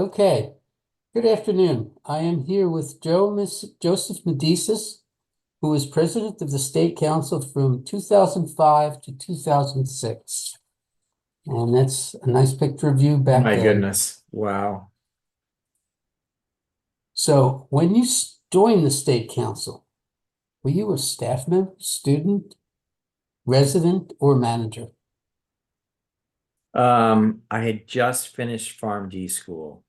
Okay, good afternoon. I am here with Joseph Medicis, who was president of the State Council from 2005 to 2006. And that's a nice picture of you back My then. goodness. Wow. So when you joined the State Council, were you a staff member, student, resident, or manager? I had just finished PharmD school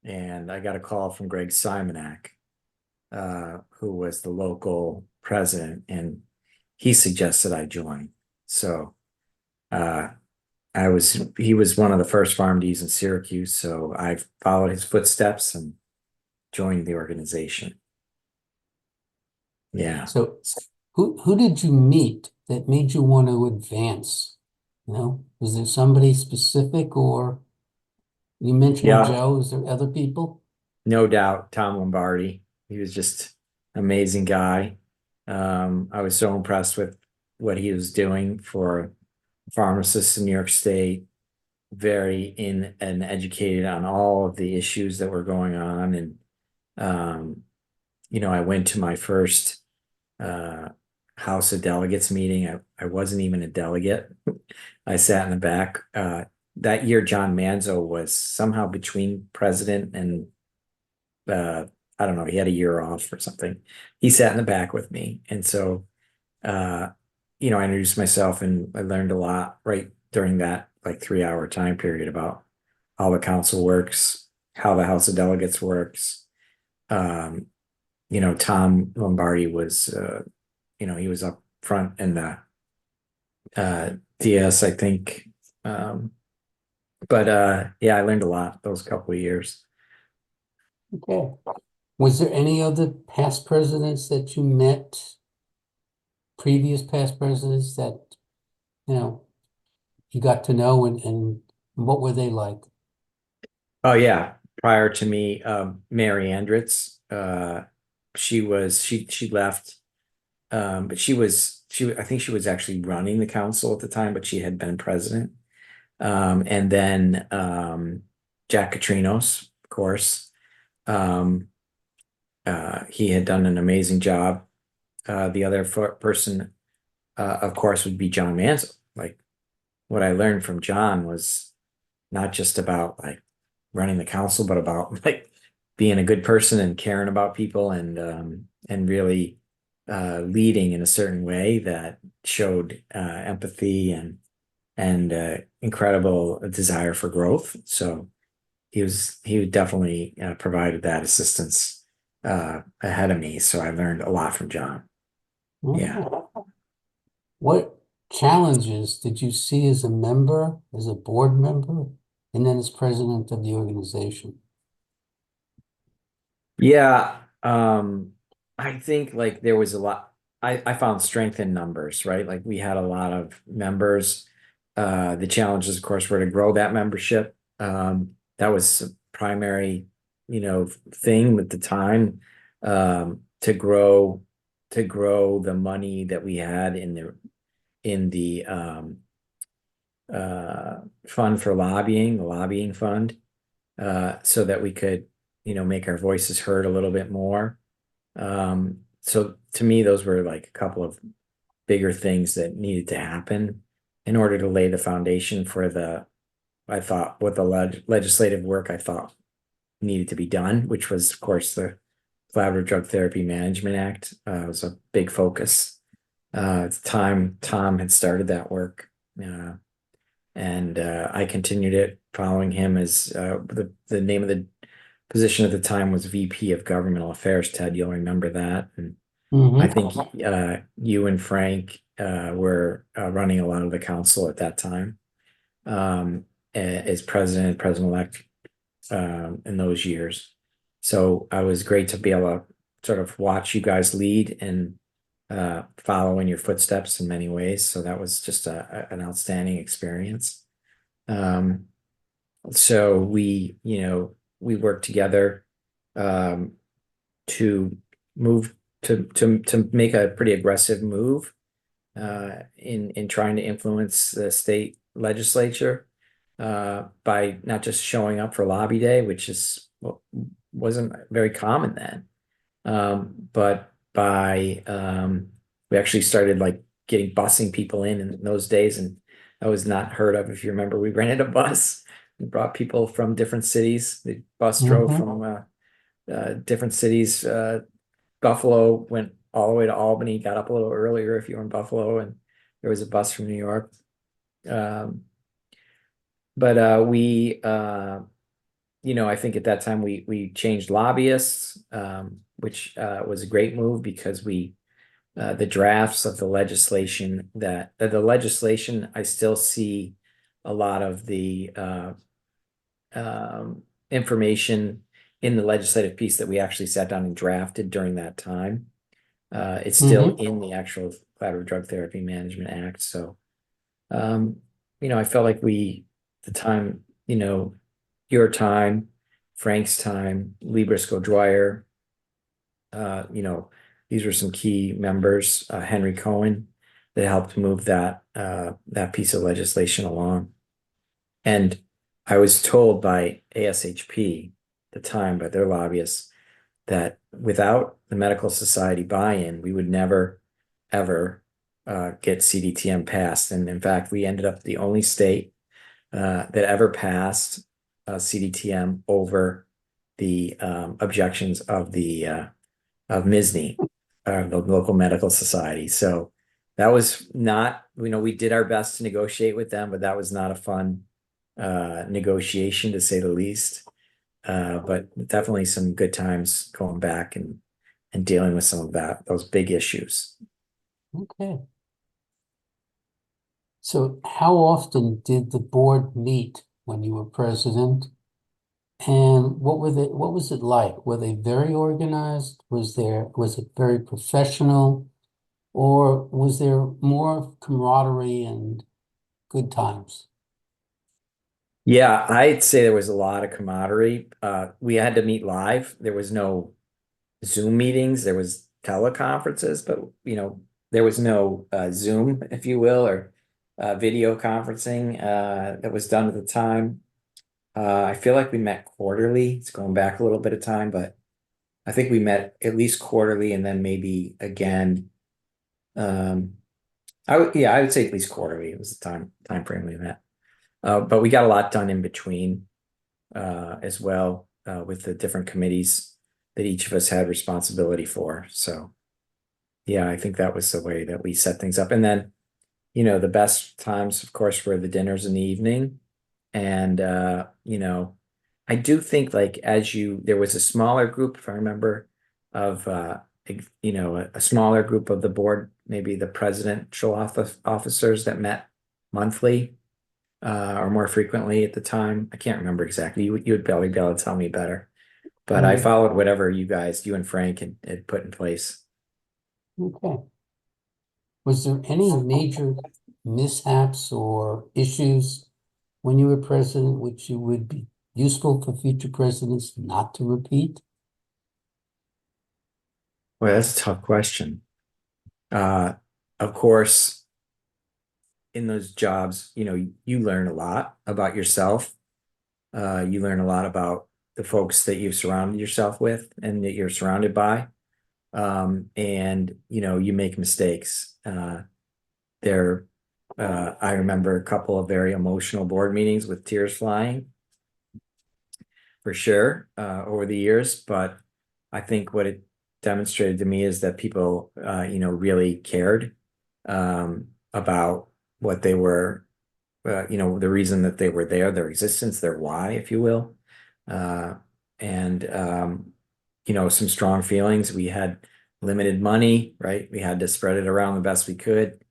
and I got a call from Greg Simonak, who was the local president, and he suggested I join. So uh he was one of the first PharmDs in Syracuse, so I followed his footsteps and joined the organization. Yeah. So who did you meet that made you want to advance? Was there somebody specific, or you mentioned Yeah, Joe? Is there other people? no doubt Tom Lombardi. He was just an amazing guy. I was so impressed with what he was doing for pharmacists in New York State, very in and educated on all of the issues that were going on. And um, I went to my first uh House of Delegates meeting. I wasn't even a delegate. I sat in the back. That year, John Manzo was somehow between president and uh I don't know, he had a year off or something. He sat in the back with me. And so uh I introduced myself and I learned a lot right during that like 3 hour time period about how the council works, how the House of Delegates works. Um, Tom Lombardi was he was up front in the DS, I think. Um, but yeah, I learned a lot those couple of years. Okay. Was there any other past presidents that you met, previous past presidents that, you know, you got to know, and what were they like? Oh yeah, prior to me, Mary Andritz, she left, but I think she was actually running the council at the time, but she had been president. And then Jack Catrinos, of course, um, he had done an amazing job. The other person, of course, would be John Manzo. Like what I learned from John was not just about like running the council, but about like being a good person and caring about people and really leading in a certain way that showed empathy and incredible desire for growth. So he definitely provided that assistance ahead of me. So I learned a lot from John. Yeah. Okay. What challenges did you see as a member, as a board member, and then as president of the organization? Yeah. I think like there was a lot. I found strength in numbers, right? Like we had a lot of members. The challenges, of course, were to grow that membership. That was a primary, thing at the time, to grow the money that we had in the fund for lobbying, the lobbying fund, so that we could, make our voices heard a little bit more. So to me, those were like a couple of bigger things that needed to happen in order to lay the foundation for I thought, what the legislative work I thought needed to be done, which was, of course, the Collaborative Drug Therapy Management Act, was a big focus. At the time, Tom had started that work, and I continued it following him as the name of the position at the time was VP of Governmental Affairs. Ted, you'll remember that. And I Hmm. think you and Frank were running a lot of the council at that time, as president-elect in those years. So I was great to be able to sort of watch you guys lead and follow in your footsteps in many ways. So that was just an outstanding experience. Um, so we worked together um, to move to make a pretty aggressive move in trying to influence the state legislature. by not just showing up for lobby day, which wasn't very common then. But by we actually started like getting busing people in those days, and that was not heard of. If you remember, we rented a bus and brought people from different cities. The bus drove Mm-hmm. from different cities. Buffalo went all the way to Albany, got up a little earlier if you were in Buffalo, and there was a bus from New York. Um, but I think at that time we changed lobbyists, which was a great move because the drafts of the legislation the legislation, I still see a lot of the information in the legislative piece that we actually sat down and drafted during that time. It's still Mm-hmm. in the actual Collaborative Drug Therapy Management Act. So, I felt like the time, your time, Frank's time, Lee Briscoe Dwyer, these were some key members, Henry Cohen, that helped move that piece of legislation along. And I was told by ASHP at the time, by their lobbyists, that without the medical society buy-in, we would never, ever get CDTM passed. And in fact, we ended up the only state that ever passed CDTM over the objections of MISNY, the local medical society. So that was not, we did our best to negotiate with them, but that was not a fun negotiation, to say the least. But definitely some good times going back and dealing with some of those big issues. Okay. So how often did the board meet when you were president? And what was it like? Were they very organized? Was it very professional? Or was there more camaraderie and good times? Yeah, I'd say there was a lot of camaraderie. We had to meet live. There was no Zoom meetings. There was teleconferences, but there was no Zoom, if you will, or video conferencing that was done at the time. I feel like we met quarterly. It's going back a little bit of time, but I think we met at least quarterly, and then maybe again. I would say at least quarterly. It was the time frame we met. But we got a lot done in between as well with the different committees that each of us had responsibility for. So yeah, I think that was the way that we set things up. And then, the best times, of course, were the dinners in the evening. And I do think like there was a smaller group, if I remember, of a smaller group of the board, maybe the presidential officers that met monthly or more frequently at the time. I can't remember exactly. You would probably be able to tell me better. But I followed whatever you and Frank had put in place. Okay. Was there any major mishaps or issues when you were president, which you would be useful for future presidents not to repeat? Well, that's a tough question. Of course, in those jobs, you learn a lot about yourself. You learn a lot about the folks that you've surrounded yourself with and that you're surrounded by. And you make mistakes. I remember a couple of very emotional board meetings with tears flying for sure over the years. But I think what it demonstrated to me is that people, really cared about what they were, the reason that they were there, their existence, their why, if you will. And some strong feelings. We had limited money, right? We had to spread it around the best we could.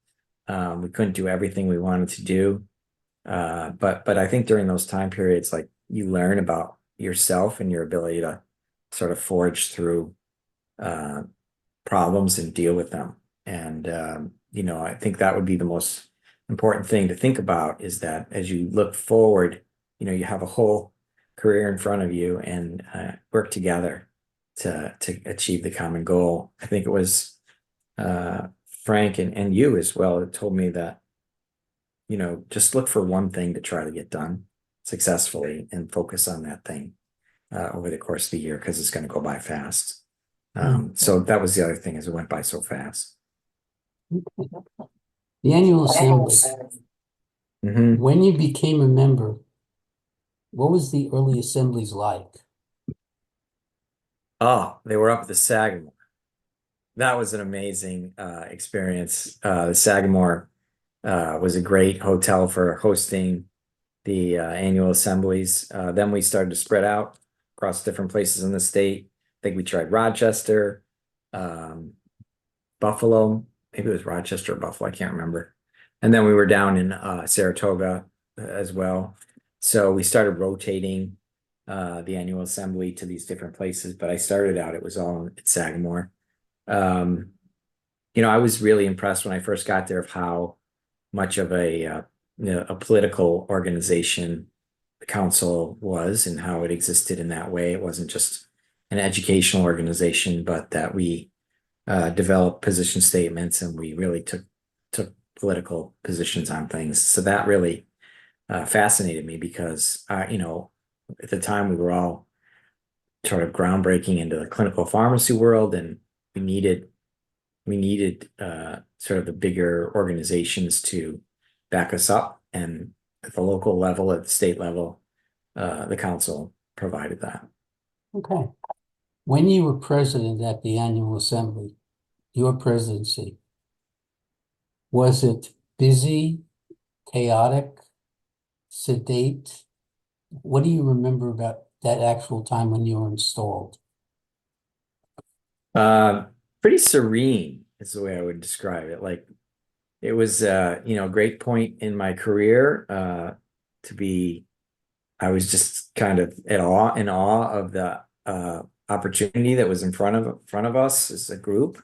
We couldn't do everything we wanted to do. But I think during those time periods, like you learn about yourself and your ability to sort of forge through problems and deal with them. And I think that would be the most important thing to think about, is that as you look forward, you have a whole career in front of you, and work together to achieve the common goal. I think it was Frank and you as well that told me that, just look for one thing to try to get done. successfully and focus on that thing over the course of the year, because it's going to go by fast. So that was the other thing, is it went by so fast. The annual assembly, Mhm. when you became a member, what was the early assemblies like? Oh, they were up at the Sagamore. That was an amazing experience. The Sagamore was a great hotel for hosting the annual assemblies. Then we started to spread out across different places in the state. I think we tried Rochester, um, Buffalo. Maybe it was Rochester or Buffalo. I can't remember. And then we were down in Saratoga as well. So we started rotating the annual assembly to these different places. But I started out, it was all at Sagamore. Um, I was really impressed when I first got there of how much of a political organization the council was, and how it existed in that way. It wasn't just an educational organization, but that we developed position statements, and we really took political positions on things. So that really fascinated me, because at the time we were all sort of groundbreaking into the clinical pharmacy world, and we needed sort of the bigger organizations to back us up. And at the local level, at the state level, the council provided that. Okay. When you were president at the annual assembly, your presidency, was it busy, chaotic, sedate? What do you remember about that actual time when you were installed? Pretty serene is the way I would describe it. Like, it was a great point in my career to be. I was just kind of in awe of the opportunity that was in front of us as a group,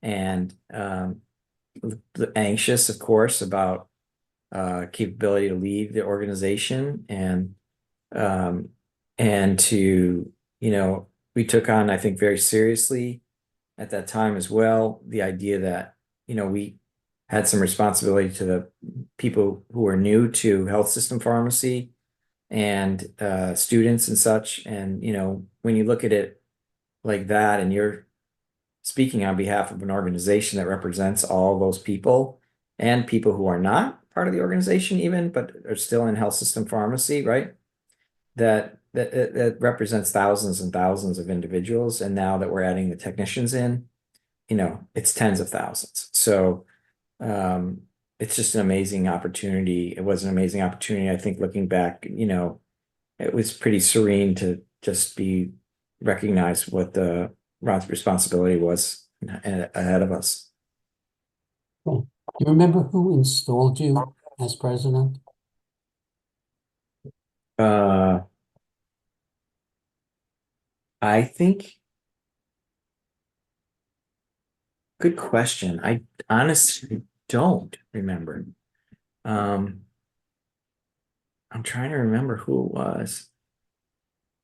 and anxious, of course, about capability to lead the organization, um, and we took on, I think, very seriously at that time as well, the idea that we had some responsibility to the people who are new to health system pharmacy, and students and such. And when you look at it like that, and you're speaking on behalf of an organization that represents all those people, and people who are not part of the organization even, but are still in health system pharmacy, right? That represents thousands and thousands of individuals. And now that we're adding the technicians in, it's tens of thousands. So it's just an amazing opportunity. It was an amazing opportunity. I think, looking back, it was pretty serene to just be recognized what the responsibility was ahead of us. Okay. Do you remember who installed you as president? Uh, I think, good question. I honestly don't remember. Um, I'm trying to remember who it was.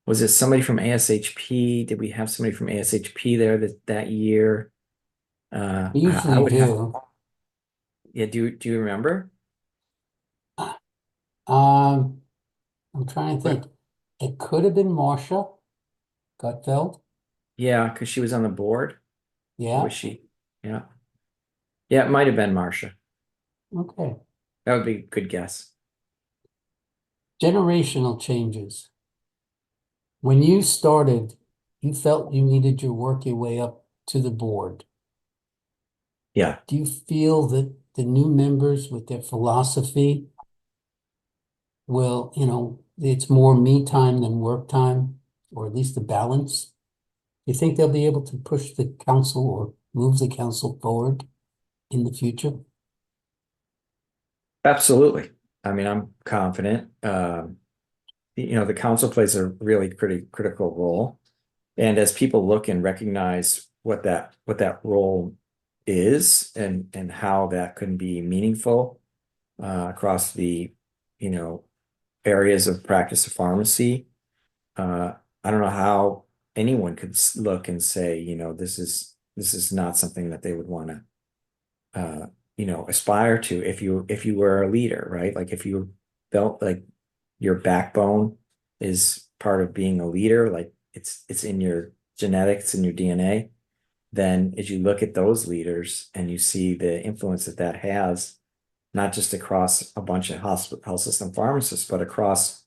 Was it somebody from ASHP? Did we have somebody from ASHP there that year? We I usually would have. do. Yeah, do you remember? Um, I'm trying to What? think. It could have been Marcia Gutfeld. Yeah, because she was on the board. Or was Yeah. she? Yeah. Yeah, it might have been Marcia. Okay. That would be a good guess. Generational changes. When you started, you felt you needed to work your way up to the board. Yeah. Do you feel that the new members with their philosophy will, it's more me time than work time, or at least a balance? Do you think they'll be able to push the council or move the council forward in the future? Absolutely. I mean, I'm confident. The council plays a really pretty critical role. And as people look and recognize what that role is, and how that can be meaningful across the, you know, areas of practice of pharmacy, I don't know how anyone could look and say, this is not something that they would want to aspire to, if you were a leader, right? Like, if you felt like your backbone is part of being a leader, like it's in your genetics and your DNA, then as you look at those leaders and you see the influence that that has, not just across a bunch of health system pharmacists, but across,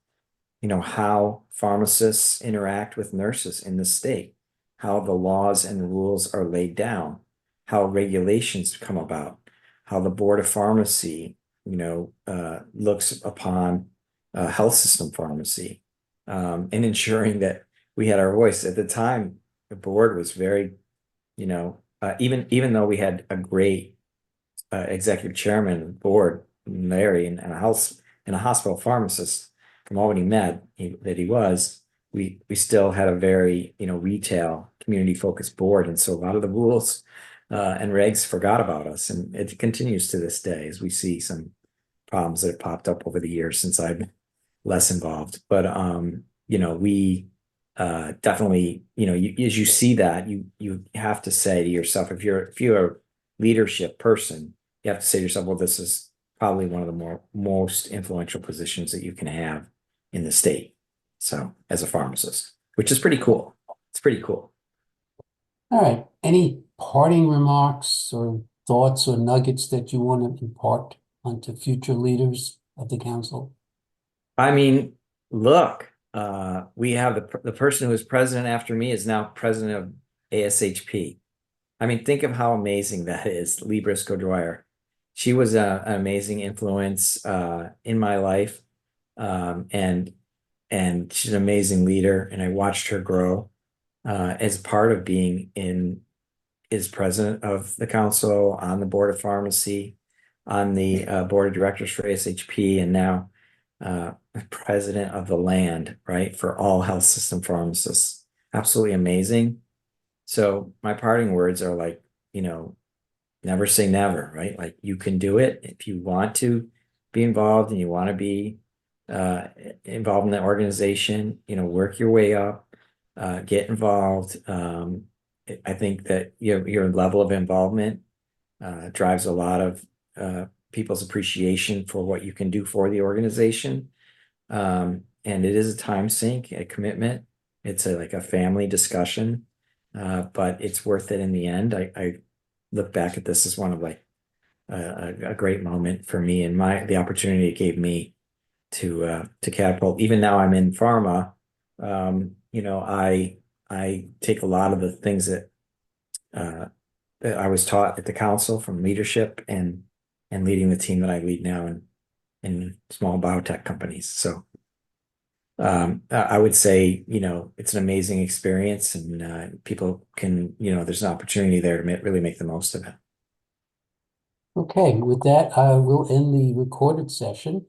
how pharmacists interact with nurses in the state, how the laws and rules are laid down, how regulations come about, how the Board of Pharmacy, looks upon health system pharmacy, and ensuring that we had our voice. At the time, the board was very, even though we had a great executive chairman of the board, Larry, and a hospital pharmacist from Albany Med that he was, we still had a very, retail community focused board. And so a lot of the rules and regs forgot about us. And it continues to this day as we see some problems that have popped up over the years since I've been less involved. But we definitely, as you see that, you have to say to yourself, if you're a leadership person, you have to say to yourself, well, this is probably one of the most influential positions that you can have in the state. So as a pharmacist, which is pretty cool. It's pretty cool. All right. Any parting remarks or thoughts or nuggets that you want to impart onto future leaders of the council? I mean, look, we have the person who was president after me is now president of ASHP. I mean, think of how amazing that is, Lee Briscoe Dwyer. She was an amazing influence in my life, and she's an amazing leader. And I watched her grow as part of being as president of the council, on the board of pharmacy, on the board of directors for ASHP, and now president of the land, right, for all health system pharmacists. Absolutely amazing. So my parting words are like, never say never, right? Like, you can do it if you want to be involved and you want to be involved in the organization, work your way up, get involved. I think that your level of involvement drives a lot of people's appreciation for what you can do for the organization. And it is a time sink, a commitment. It's like a family discussion, but it's worth it in the end. I look back at this as one of like a great moment for me and the opportunity it gave me to catapult. Even now I'm in pharma, I take a lot of the things that I was taught at the council from leadership and leading the team that I lead now in small biotech companies. So I would say, it's an amazing experience, and people can, there's an opportunity there to really make the most of it. Okay, with that, I will end the recorded session.